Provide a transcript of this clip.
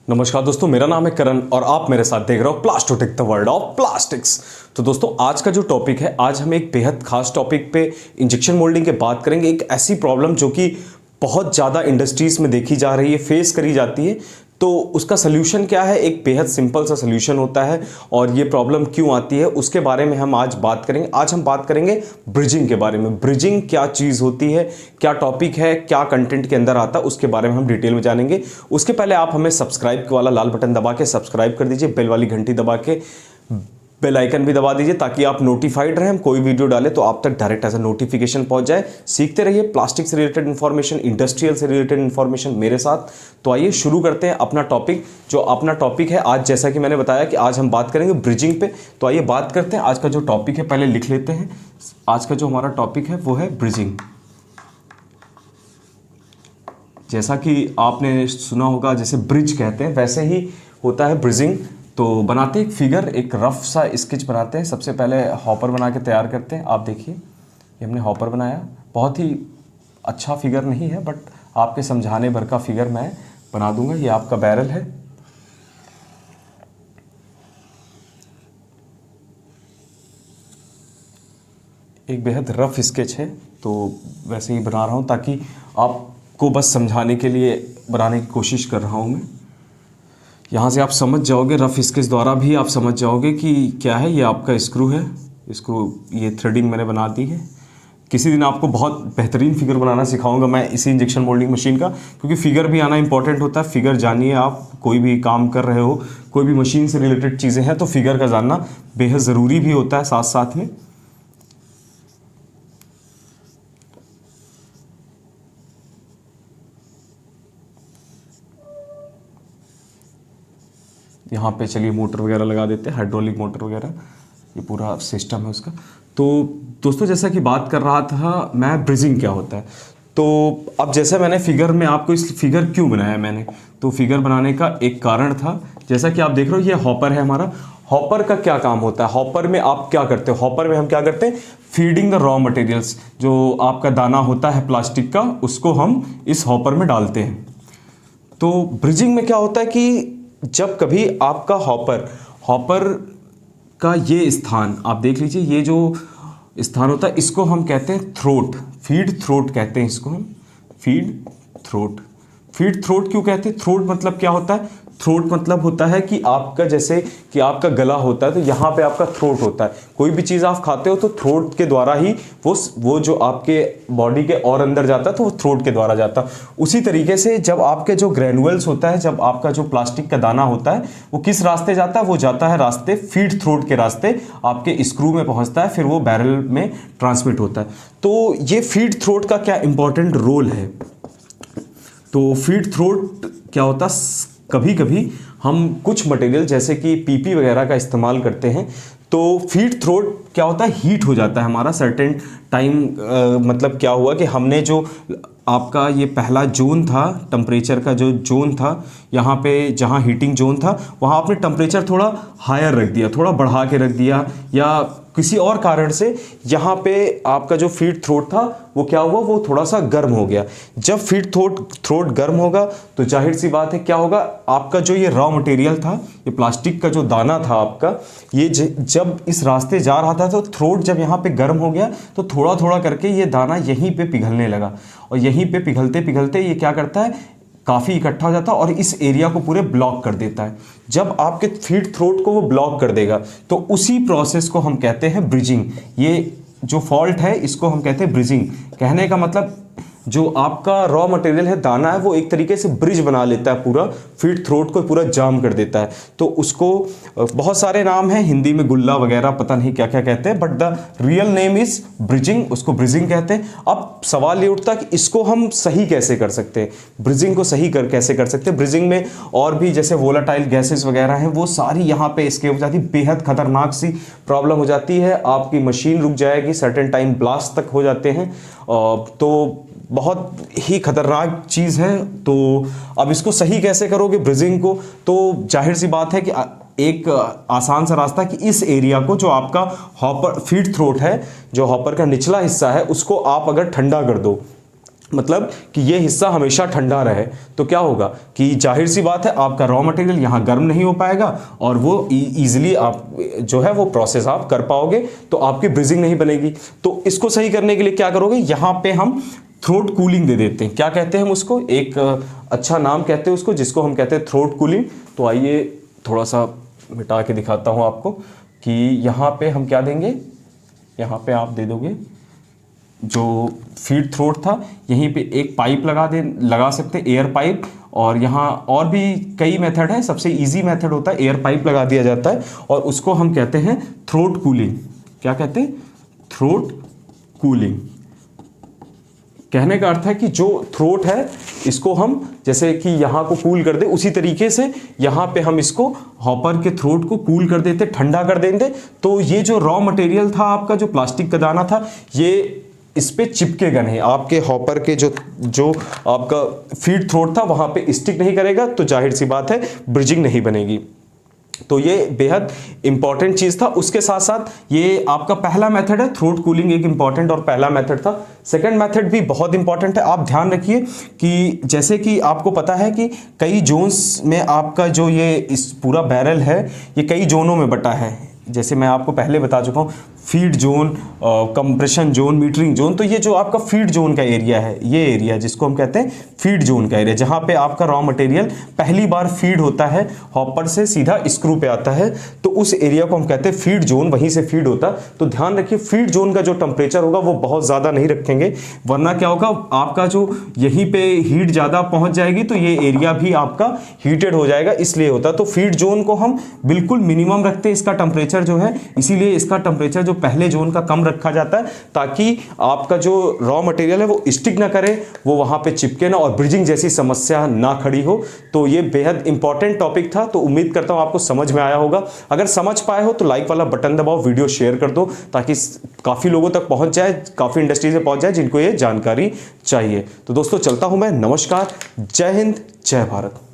नमस्कार दोस्तों, मेरा नाम है करण और आप मेरे साथ देख रहे हो प्लास्टोटेक द वर्ल्ड ऑफ प्लास्टिक्स। तो दोस्तों, आज का जो टॉपिक है, आज हम एक बेहद खास टॉपिक पे इंजेक्शन मोल्डिंग के बात करेंगे। एक ऐसी प्रॉब्लम जो कि बहुत ज़्यादा इंडस्ट्रीज़ में देखी जा रही है, फेस करी जाती है। तो उसका सल्यूशन क्या है? एक बेहद सिंपल सा सल्यूशन होता है। और ये प्रॉब्लम क्यों आती है उसके बारे में हम आज बात करेंगे। आज हम बात करेंगे ब्रिजिंग के बारे में। ब्रिजिंग क्या चीज़ होती है, क्या टॉपिक है, क्या कंटेंट के अंदर आता है, उसके बारे में हम डिटेल में जानेंगे। उसके पहले आप हमें सब्सक्राइब वाला लाल बटन दबा के सब्सक्राइब कर दीजिए, बेल वाली घंटी दबा के बेल आइकन भी दबा दीजिए ताकि आप नोटिफाइड रहें। हम कोई वीडियो डालें तो आप तक डायरेक्ट एज अ नोटिफिकेशन पहुंच जाए। सीखते रहिए प्लास्टिक से रिलेटेड इन्फॉर्मेशन, इंडस्ट्रियल से रिलेटेड इन्फॉर्मेशन मेरे साथ। तो आइए शुरू करते हैं अपना टॉपिक। जो अपना टॉपिक है आज, जैसा कि मैंने बताया कि आज हम बात करेंगे ब्रिजिंग पे। तो आइए बात करते हैं आज का जो टॉपिक है, पहले लिख लेते हैं। आज का जो हमारा टॉपिक है वो है ब्रिजिंग। जैसा कि आपने सुना होगा, जैसे ब्रिज कहते हैं वैसे ही होता है ब्रिजिंग। तो बनाते एक फिगर, एक रफ सा स्केच बनाते हैं। सबसे पहले हॉपर बना के तैयार करते हैं। आप देखिए, ये हमने हॉपर बनाया। बहुत ही अच्छा फिगर नहीं है, बट आपके समझाने भर का फिगर मैं बना दूंगा। ये आपका बैरल है। एक बेहद रफ स्केच है, तो वैसे ही बना रहा हूँ ताकि आपको बस समझाने के लिए बनाने की कोशिश कर रहा हूँ मैं। यहाँ से आप समझ जाओगे, रफ स्केच द्वारा भी आप समझ जाओगे कि क्या है। ये आपका स्क्रू है, इसको ये थ्रेडिंग मैंने बना दी है। किसी दिन आपको बहुत बेहतरीन फिगर बनाना सिखाऊंगा मैं इसी इंजेक्शन मोल्डिंग मशीन का, क्योंकि फिगर भी आना इंपॉर्टेंट होता है। फिगर जानिए, आप कोई भी काम कर रहे हो, कोई भी मशीन से रिलेटेड चीज़ें हैं तो फिगर का जानना बेहद ज़रूरी भी होता है साथ साथ में। यहाँ पे चलिए मोटर वगैरह लगा देते हैं, हाइड्रोलिक मोटर वगैरह, ये पूरा सिस्टम है उसका। तो दोस्तों, जैसा कि बात कर रहा था मैं, ब्रिजिंग क्या होता है। तो अब जैसे मैंने फिगर में आपको इस फिगर क्यों बनाया मैंने, तो फिगर बनाने का एक कारण था। जैसा कि आप देख रहे हो, ये हॉपर है हमारा। हॉपर का क्या काम होता है? हॉपर में आप क्या करते हो? हॉपर में हम क्या करते हैं? Feeding the raw materials. जो आपका दाना होता है प्लास्टिक का, उसको हम इस हॉपर में डालते हैं। तो ब्रिजिंग में क्या होता है कि जब कभी आपका हॉपर का ये स्थान आप देख लीजिए, ये जो स्थान होता है इसको हम कहते हैं थ्रोट, फीड थ्रोट कहते हैं इसको हम, फीड थ्रोट। फीड थ्रोट क्यों कहते हैं? थ्रोट मतलब क्या होता है? थ्रोट मतलब होता है कि आपका, जैसे कि आपका गला होता है तो यहाँ पे आपका थ्रोट होता है। कोई भी चीज़ आप खाते हो तो थ्रोट के द्वारा ही वो जो आपके बॉडी के और अंदर जाता है तो वो थ्रोट के द्वारा जाता है। उसी तरीके से जब आपके जो ग्रैनुअल्स होता है, जब आपका जो प्लास्टिक का दाना होता है, वो किस रास्ते जाता है? वो जाता है रास्ते फीड थ्रोट के रास्ते, आपके स्क्रू में पहुँचता है, फिर वो बैरल में ट्रांसमिट होता है। तो ये फीड थ्रोट का क्या इंपॉर्टेंट रोल है? तो फीड थ्रोट क्या होता है, कभी कभी हम कुछ मटेरियल जैसे कि पीपी वगैरह का इस्तेमाल करते हैं, तो फीड थ्रोट क्या होता है, हीट हो जाता है हमारा सर्टेन टाइम। मतलब क्या हुआ कि हमने जो आपका ये पहला जोन था, टेम्परेचर का जो जोन था, यहाँ पे जहाँ हीटिंग जोन था, वहाँ आपने टेम्परेचर थोड़ा हायर रख दिया, थोड़ा बढ़ा के रख दिया, या किसी और कारण से यहाँ पे आपका जो फीड थ्रोट था वो क्या हुआ, वो थोड़ा सा गर्म हो गया। जब फीड थ्रोट गर्म होगा तो जाहिर सी बात है क्या होगा, आपका जो ये रॉ मटेरियल था, ये प्लास्टिक का जो दाना था आपका, ये जब इस रास्ते जा रहा था तो थ्रोट जब यहाँ पे गर्म हो गया तो थोड़ा थोड़ा करके ये दाना यहीं पे पिघलने लगा। और यहीं पे पिघलते पिघलते ये क्या करता है, काफ़ी इकट्ठा हो जाता है और इस एरिया को पूरे ब्लॉक कर देता है। जब आपके फीड थ्रोट को वो ब्लॉक कर देगा तो उसी प्रोसेस को हम कहते हैं ब्रिजिंग। ये जो फॉल्ट है इसको हम कहते हैं ब्रिजिंग। कहने का मतलब, जो आपका रॉ मटेरियल है, दाना है, वो एक तरीके से ब्रिज बना लेता है, पूरा फीड थ्रोट को पूरा जाम कर देता है। तो उसको बहुत सारे नाम हैं, हिंदी में गुल्ला वगैरह पता नहीं क्या क्या कहते हैं, but the real name is bridging. उसको ब्रिजिंग कहते हैं। अब सवाल ये उठता है कि इसको हम सही कैसे कर सकते हैं, ब्रिजिंग को सही कैसे कर सकते हैं। ब्रिजिंग में और भी जैसे वोलाटाइल गैसेस वगैरह हैं, वो सारी यहाँ पे एस्केप हो जाती है। बेहद खतरनाक सी प्रॉब्लम हो जाती है, आपकी मशीन रुक जाएगी, सर्टेन टाइम ब्लास्ट तक हो जाते हैं। तो बहुत ही खतरनाक चीज़ है। तो अब इसको सही कैसे करोगे ब्रिजिंग को? तो जाहिर सी बात है कि एक आसान सा रास्ता कि इस एरिया को, जो आपका हॉपर फीड थ्रोट है, जो हॉपर का निचला हिस्सा है, उसको आप अगर ठंडा कर दो, मतलब कि ये हिस्सा हमेशा ठंडा रहे, तो क्या होगा कि जाहिर सी बात है आपका रॉ मटेरियल यहाँ गर्म नहीं हो पाएगा और वो ईजिली आप जो है वो प्रोसेस आप कर पाओगे, तो आपकी ब्रीजिंग नहीं बनेगी। तो इसको सही करने के लिए क्या करोगे, यहाँ पे हम थ्रोट कूलिंग दे देते हैं। क्या कहते हैं हम उसको, एक अच्छा नाम कहते हैं उसको, जिसको हम कहते हैं थ्रोट कूलिंग। तो आइए थोड़ा सा मिटा के दिखाता हूँ आपको कि यहाँ पे हम क्या देंगे, यहाँ पे आप दे दोगे जो फीड थ्रोट था, यहीं पे एक पाइप लगा सकते हैं, एयर पाइप। और यहाँ और भी कई मेथड है, सबसे इजी मेथड होता है एयर पाइप लगा दिया जाता है और उसको हम कहते हैं थ्रोट कूलिंग। क्या कहते हैं, थ्रोट कूलिंग। कहने का अर्थ है कि जो थ्रोट है इसको हम जैसे कि यहाँ को कूल कर दे, उसी तरीके से यहाँ पे हम इसको हॉपर के थ्रोट को कूल कर देते, ठंडा कर देंगे। तो ये जो रॉ मटेरियल था आपका, जो प्लास्टिक का दाना था, ये इस पे चिपकेगा नहीं, आपके हॉपर के जो आपका फीड थ्रोट था वहाँ पे स्टिक नहीं करेगा, तो जाहिर सी बात है ब्रिजिंग नहीं बनेगी। तो ये बेहद इंपॉर्टेंट चीज था। उसके साथ साथ ये आपका पहला मेथड है, थ्रोट कूलिंग एक इंपॉर्टेंट और पहला मेथड था। सेकंड मेथड भी बहुत इंपॉर्टेंट है। आप ध्यान रखिए कि जैसे कि आपको पता है कि कई जोन्स में आपका जो ये इस पूरा बैरल है ये कई जोनों में बटा है। जैसे मैं आपको पहले बता चुका हूँ, feed zone, compression zone, metering zone. तो ये जो आपका फीड जोन का एरिया है, ये एरिया जिसको हम कहते हैं फीड जोन का एरिया, जहाँ पे आपका रॉ मटेरियल पहली बार फीड होता है, हॉपर से सीधा स्क्रू पे आता है, तो उस एरिया को हम कहते हैं फीड जोन, वहीं से फीड होता। तो ध्यान रखिए फीड जोन का जो टेम्परेचर होगा वो बहुत ज़्यादा नहीं रखेंगे, वरना क्या होगा, आपका जो यहीं पे हीट ज़्यादा पहुँच जाएगी तो ये एरिया भी आपका हीटेड हो जाएगा, इसलिए होता। तो फीड जोन को हम बिल्कुल मिनिमम रखते हैं इसका टेम्परेचर जो है, इसीलिए इसका टेम्परेचर जो पहले जोन का कम रखा जाता है, ताकि आपका जो रॉ मटेरियल है वो स्टिक ना करे, वो वहां पे चिपके ना और ब्रिजिंग जैसी समस्या ना खड़ी हो। तो ये बेहद इंपॉर्टेंट टॉपिक था। तो उम्मीद करता हूं आपको समझ में आया होगा। अगर समझ पाए हो तो लाइक वाला बटन दबाओ, वीडियो शेयर कर दो, ताकि काफी लोगों तक पहुंच जाए, काफी इंडस्ट्रीज में पहुंच जाए जिनको ये जानकारी चाहिए। तो दोस्तों चलता हूं मैं, नमस्कार, जय हिंद, जय भारत।